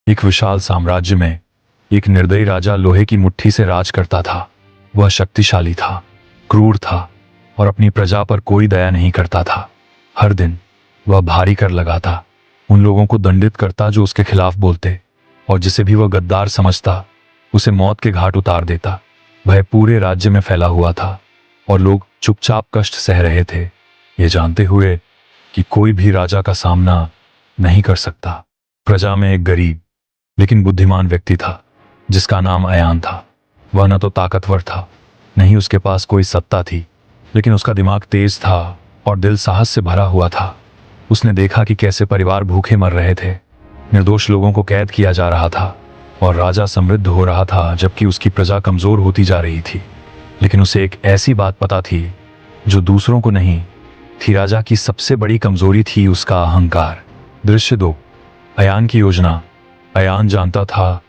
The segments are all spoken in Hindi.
एक विशाल साम्राज्य में एक निर्दयी राजा लोहे की मुट्ठी से राज करता था। वह शक्तिशाली था, क्रूर था और अपनी प्रजा पर कोई दया नहीं करता था। हर दिन वह भारी कर लगाता, उन लोगों को दंडित करता जो उसके खिलाफ बोलते, और जिसे भी वह गद्दार समझता उसे मौत के घाट उतार देता। भय पूरे राज्य में फैला हुआ था और लोग चुपचाप कष्ट सह रहे थे, ये जानते हुए कि कोई भी राजा का सामना नहीं कर सकता। प्रजा में एक गरीब लेकिन बुद्धिमान व्यक्ति था जिसका नाम अयान था। वह न तो ताकतवर था, नहीं उसके पास कोई सत्ता थी, लेकिन उसका दिमाग तेज था और दिल साहस से भरा हुआ था। उसने देखा कि कैसे परिवार भूखे मर रहे थे, निर्दोष लोगों को कैद किया जा रहा था और राजा समृद्ध हो रहा था जबकि उसकी प्रजा कमजोर होती जा रही थी। लेकिन उसे एक ऐसी बात पता थी जो दूसरों को नहीं थी। राजा की सबसे बड़ी कमजोरी थी उसका अहंकार। दृश्य 2, अयान की योजना। अयान जानता था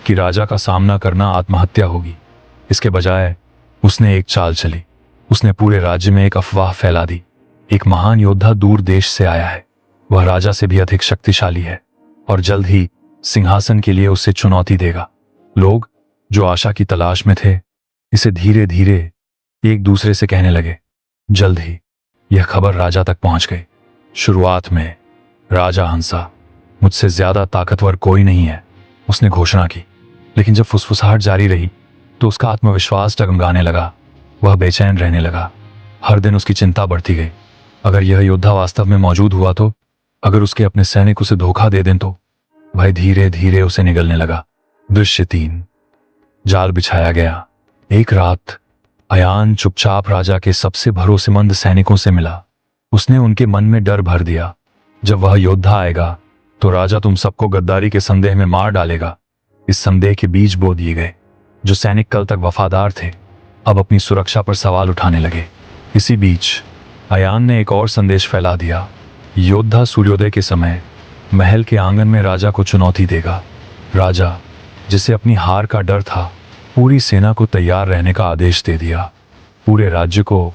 कि राजा का सामना करना आत्महत्या होगी। इसके बजाय उसने एक चाल चली। उसने पूरे राज्य में एक अफवाह फैला दी, एक महान योद्धा दूर देश से आया है। वह राजा से भी अधिक शक्तिशाली है और जल्द ही सिंहासन के लिए उसे चुनौती देगा। लोग जो आशा की तलाश में थे, इसे धीरे धीरे एक दूसरे से कहने लगे। जल्द ही यह खबर राजा तक पहुंच गई। शुरुआत में राजा हंसा, मुझसे ज्यादा ताकतवर कोई नहीं है, उसने घोषणा की। लेकिन जब फुसफुसाहट जारी रही तो उसका आत्मविश्वास डगमगाने लगा। वह बेचैन रहने लगा। हर दिन उसकी चिंता बढ़ती गई। अगर यह योद्धा वास्तव में मौजूद हुआ तो, अगर उसके अपने सैनिक उसे धोखा दे दें तो। भय धीरे धीरे उसे निगलने लगा। दृश्य 3, जाल बिछाया गया। एक रात अयान चुपचाप राजा के सबसे भरोसेमंद सैनिकों से मिला। उसने उनके मन में डर भर दिया, जब वह योद्धा आएगा तो राजा तुम सबको गद्दारी के संदेह में मार डालेगा। इस संदेह के बीज बो दिए गए। जो सैनिक कल तक वफादार थे, अब अपनी सुरक्षा पर सवाल उठाने लगे। इसी बीच अयान ने एक और संदेश फैला दिया, योद्धा सूर्योदय के समय महल के आंगन में राजा को चुनौती देगा। राजा, जिसे अपनी हार का डर था, पूरी सेना को तैयार रहने का आदेश दे दिया। पूरे राज्य को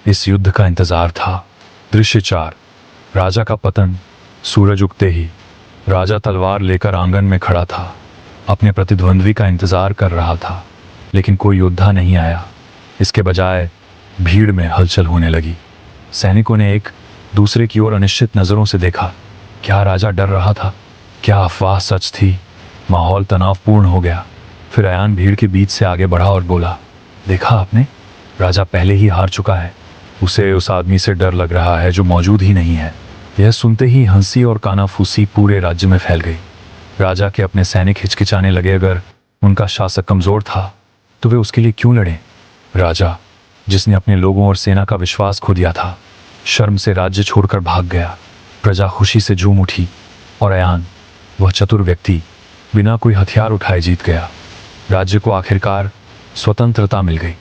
इस युद्ध का इंतजार था। दृश्य 4, राजा का पतन। सूरज उगते ही राजा तलवार लेकर आंगन में खड़ा था, अपने प्रतिद्वंद्वी का इंतजार कर रहा था, लेकिन कोई योद्धा नहीं आया। इसके बजाय भीड़ में हलचल होने लगी। सैनिकों ने एक दूसरे की ओर अनिश्चित नजरों से देखा। क्या राजा डर रहा था? क्या अफवाह सच थी? माहौल तनावपूर्ण हो गया। फिर अयान भीड़ के बीच से आगे बढ़ा और बोला, देखा आपने, राजा पहले ही हार चुका है। उसे उस आदमी से डर लग रहा है जो मौजूद ही नहीं है। यह सुनते ही हंसी और कानाफूसी पूरे राज्य में फैल गई। राजा के अपने सैनिक हिचकिचाने लगे। अगर उनका शासक कमजोर था तो वे उसके लिए क्यों लड़े? राजा, जिसने अपने लोगों और सेना का विश्वास खो दिया था, शर्म से राज्य छोड़कर भाग गया। प्रजा खुशी से झूम उठी और अयान, वह चतुर व्यक्ति, बिना कोई हथियार उठाए जीत गया। राज्य को आखिरकार स्वतंत्रता मिल गई।